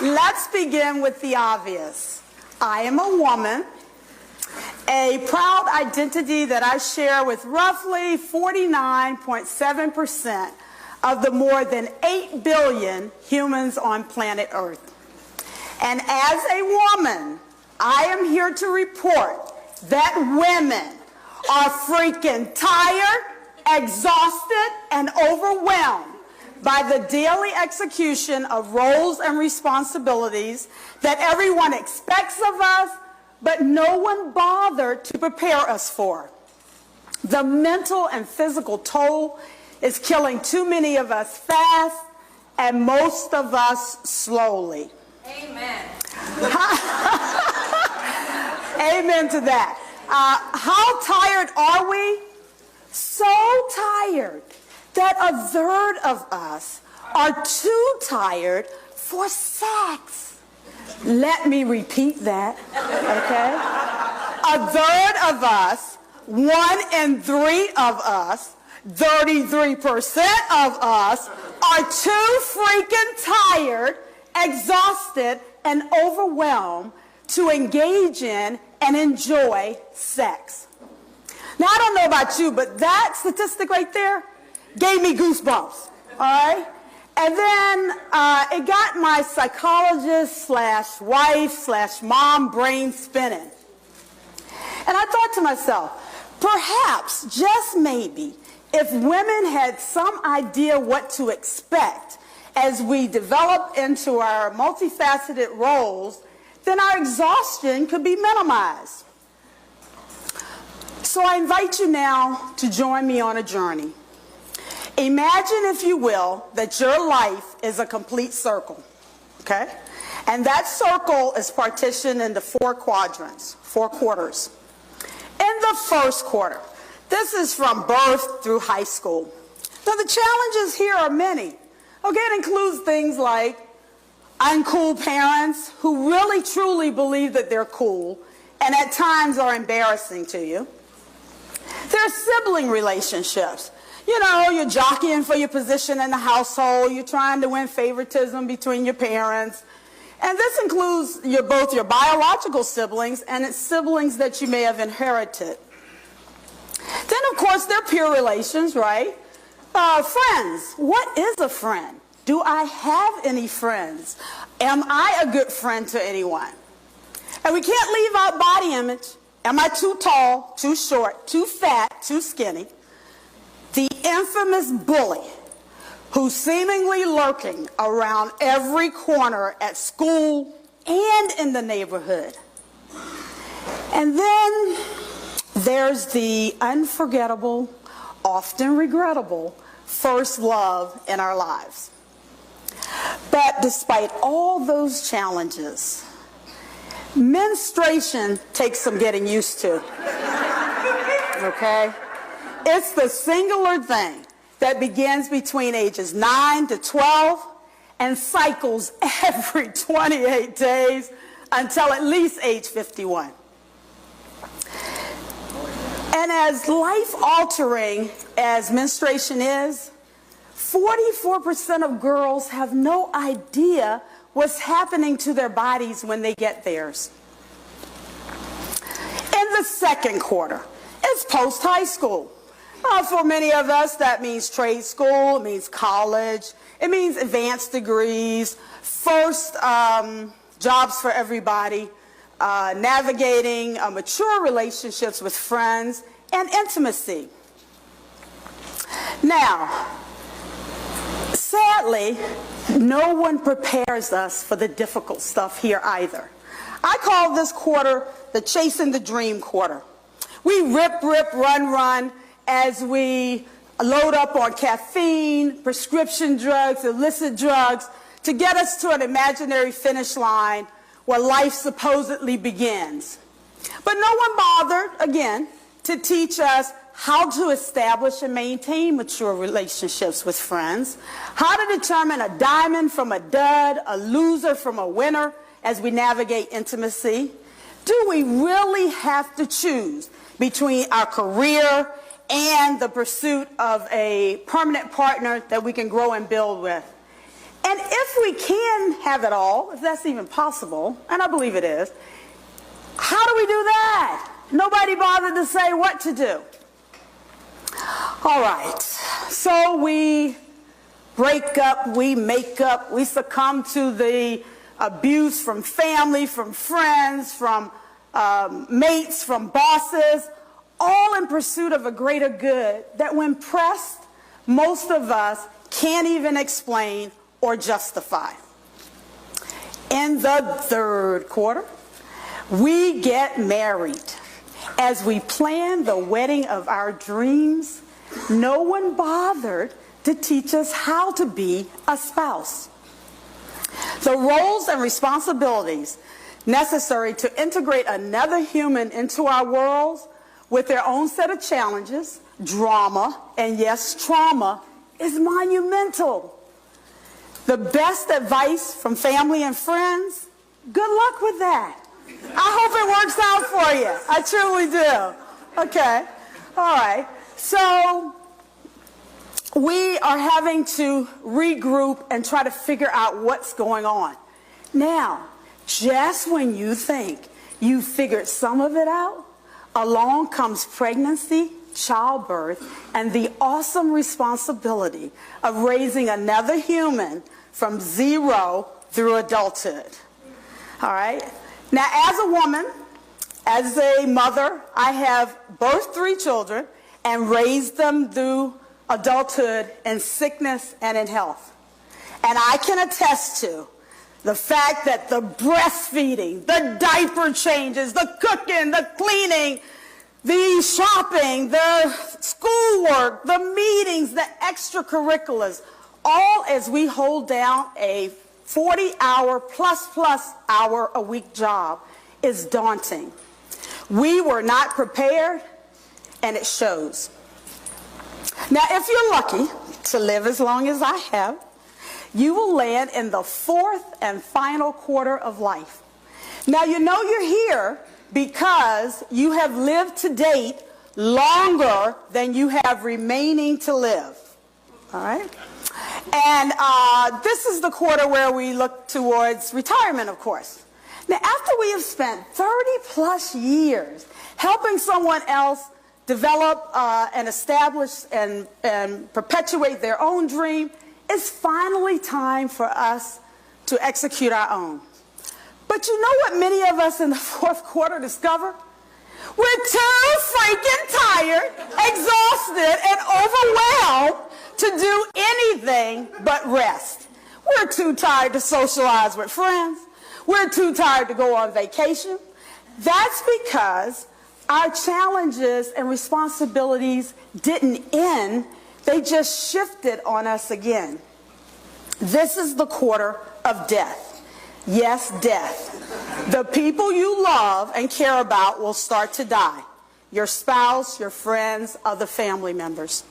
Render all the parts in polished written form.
Let's begin with the obvious. I am a woman, a proud identity that I share with roughly 49.7% of the more than 8 billion humans on planet Earth. And as a woman, I am here to report that women are freaking tired, exhausted, and overwhelmed by the daily execution of roles and responsibilities that everyone expects of us, but no one bothered to prepare us for. The mental and physical toll is killing too many of us fast and most of us slowly. Amen. Amen to that. How tired are we? So tired that a third of us are too tired for sex. Let me repeat that, okay? A third of us, 1 in 3 of us, 33% of us are too freaking tired, exhausted, and overwhelmed to engage in and enjoy sex. Now, I don't know about you, but that statistic right there gave me goosebumps, all right? And then it got my psychologist / wife / mom brain spinning. And I thought to myself, perhaps, just maybe, if women had some idea what to expect as we develop into our multifaceted roles, then our exhaustion could be minimized. So I invite you now to join me on a journey. Imagine, if you will, that your life is a complete circle, okay? And that circle is partitioned into 4 quadrants, 4 quarters. In the first quarter, this is from birth through high school. Now, the challenges here are many. Okay, it includes things like uncool parents who really truly believe that they're cool and at times are embarrassing to you. There are sibling relationships. You know, you're jockeying for your position in the household. You're trying to win favoritism between your parents. And this includes both your biological siblings and its siblings that you may have inherited. Then, of course, there are peer relations, right? Friends. What is a friend? Do I have any friends? Am I a good friend to anyone? And we can't leave out body image. Am I too tall, too short, too fat, too skinny? The infamous bully who's seemingly lurking around every corner at school and in the neighborhood. And then there's the unforgettable, often regrettable, first love in our lives. But despite all those challenges, menstruation takes some getting used to, okay? It's the singular thing that begins between ages 9 to 12 and cycles every 28 days until at least age 51. And as life-altering as menstruation is, 44% of girls have no idea what's happening to their bodies when they get theirs. In the second quarter, it's post-high school. For many of us, that means trade school, it means college, it means advanced degrees, first jobs for everybody, navigating mature relationships with friends, and intimacy. Now, sadly, no one prepares us for the difficult stuff here either. I call this quarter the chasing the dream quarter. We rip, run as we load up on caffeine, prescription drugs, illicit drugs to get us to an imaginary finish line where life supposedly begins. But no one bothered, again, to teach us how to establish and maintain mature relationships with friends, how to determine a diamond from a dud, a loser from a winner as we navigate intimacy. Do we really have to choose between our career and the pursuit of a permanent partner that we can grow and build with? And if we can have it all, if that's even possible, and I believe it is, how do we do that? Nobody bothered to say what to do. All right, so we break up, we make up, we succumb to the abuse from family, from friends, from mates, from bosses, all in pursuit of a greater good that when pressed, most of us can't even explain or justify. In the third quarter, we get married. As we plan the wedding of our dreams, no one bothered to teach us how to be a spouse. The roles and responsibilities necessary to integrate another human into our worlds with their own set of challenges, drama, and yes, trauma, is monumental. The best advice from family and friends, good luck with that. I hope it works out for you. I truly do. Okay. All right. So we are having to regroup and try to figure out what's going on. Now, just when you think you figured some of it out, along comes pregnancy, childbirth, and the awesome responsibility of raising another human from zero through adulthood. All right? Now, as a woman, as a mother, I have birthed 3 children and raised them through adulthood in sickness and in health. And I can attest to the fact that the breastfeeding, the diaper changes, the cooking, the cleaning, the shopping, the schoolwork, the meetings, the extracurriculars, all as we hold down a 40-hour plus hour a week job is daunting. We were not prepared, and it shows. Now, if you're lucky to live as long as I have, you will land in the 4th and final quarter of life. Now, you know you're here because you have lived to date longer than you have remaining to live. All right? And this is the quarter where we look towards retirement, of course. Now, after we have spent 30-plus years helping someone else develop and establish and perpetuate their own dream, it's finally time for us to execute our own. But you know what many of us in the 4th quarter discover? We're too freaking tired, exhausted, and overwhelmed to do anything but rest. We're too tired to socialize with friends. We're too tired to go on vacation. That's because our challenges and responsibilities didn't end. They just shifted on us again. This is the quarter of death. Yes, death. The people you love and care about will start to die. Your spouse, your friends, other family members.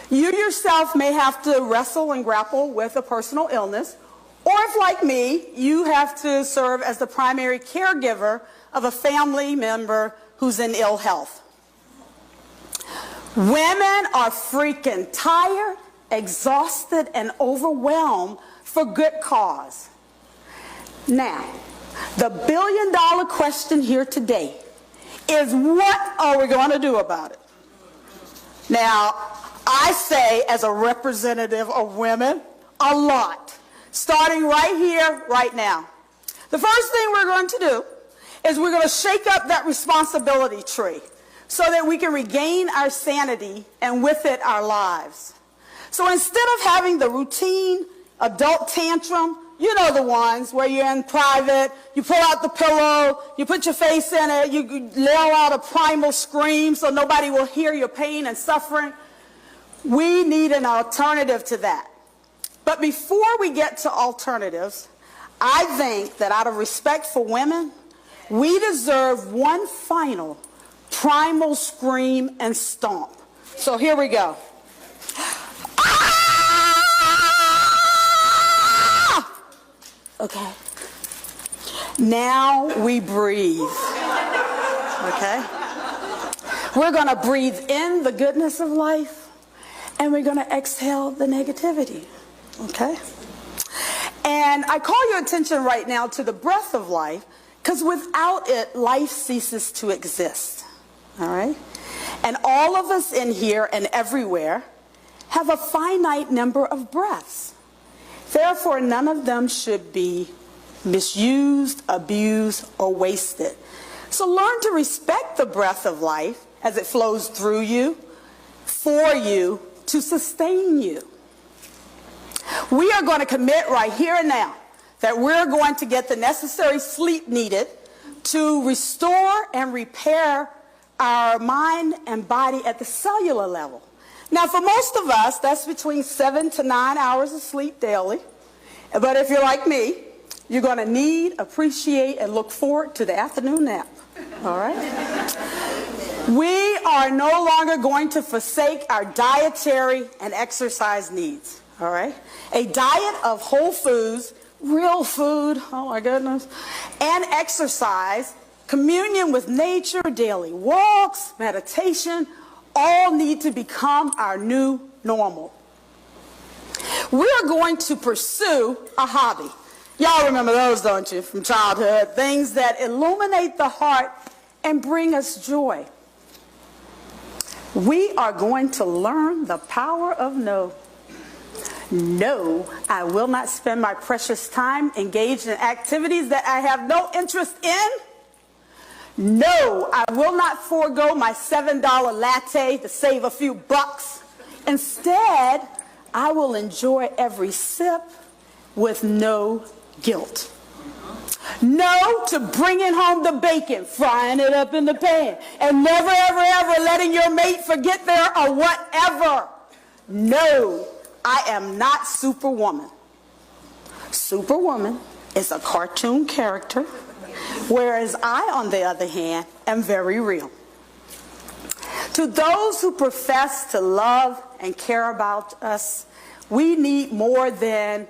You yourself may have to wrestle and grapple with a personal illness, or if, like me, you have to serve as the primary caregiver of a family member who's in ill health. Women are freaking tired, exhausted, and overwhelmed for good cause. Now, the billion-dollar question here today is, what are we going to do about it? Now, I say, as a representative of women, a lot. Starting right here, right now. The first thing we're going to do is we're going to shake up that responsibility tree so that we can regain our sanity and with it our lives. So instead of having the routine adult tantrum, you know the ones where you're in private, you pull out the pillow, you put your face in it, you let out a primal scream so nobody will hear your pain and suffering. We need an alternative to that. But before we get to alternatives, I think that out of respect for women, we deserve one final primal scream and stomp. So here we go. Ah! Okay. Now we breathe. Okay? We're going to breathe in the goodness of life, and we're going to exhale the negativity. Okay? And I call your attention right now to the breath of life, because without it, life ceases to exist. All right? And all of us in here and everywhere have a finite number of breaths. Therefore, none of them should be misused, abused, or wasted. So learn to respect the breath of life as it flows through you, for you, to sustain you. We are going to commit right here and now that we're going to get the necessary sleep needed to restore and repair our mind and body at the cellular level. Now, for most of us, that's between 7 to 9 hours of sleep daily. But if you're like me, you're going to need, appreciate, and look forward to the afternoon nap. All right? We are no longer going to forsake our dietary and exercise needs. All right? A diet of whole foods, real food, oh my goodness, and exercise, communion with nature, daily walks, meditation, all need to become our new normal. We are going to pursue a hobby. Y'all remember those, don't you, from childhood? Things that illuminate the heart and bring us joy. We are going to learn the power of no. No, I will not spend my precious time engaged in activities that I have no interest in. No, I will not forego my $7 latte to save a few bucks. Instead, I will enjoy every sip with no guilt. No to bringing home the bacon, frying it up in the pan, and never, ever, ever letting your mate forget there or whatever. No, I am not Superwoman. Superwoman is a cartoon character, whereas I, on the other hand, am very real. To those who profess to love and care about us, we need more than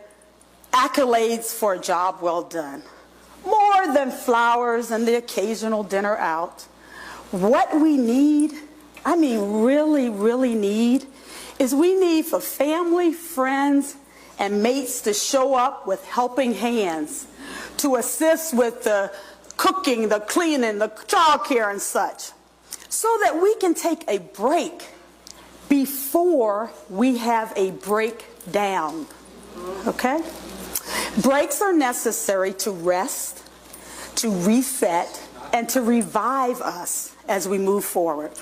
accolades for a job well done, more than flowers and the occasional dinner out. What we need, I mean really, really need, is we need for family, friends, and mates to show up with helping hands, to assist with the cooking, the cleaning, the childcare and such, so that we can take a break before we have a breakdown. Okay? Breaks are necessary to rest, to reset, and to revive us as we move forward.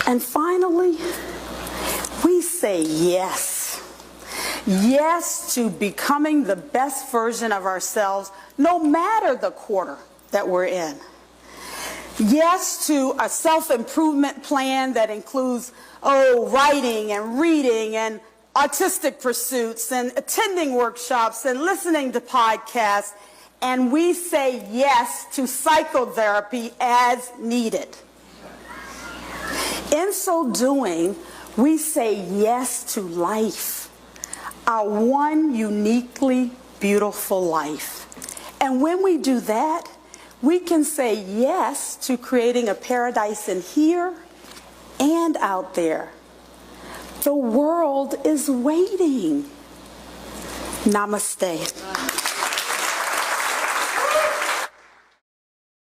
And finally, we say yes. Yes to becoming the best version of ourselves, no matter the quarter that we're in. Yes to a self-improvement plan that includes, writing and reading and artistic pursuits and attending workshops and listening to podcasts. And we say yes to psychotherapy as needed. In so doing, we say yes to life, our one uniquely beautiful life. And when we do that, we can say yes to creating a paradise in here and out there. The world is waiting. Namaste.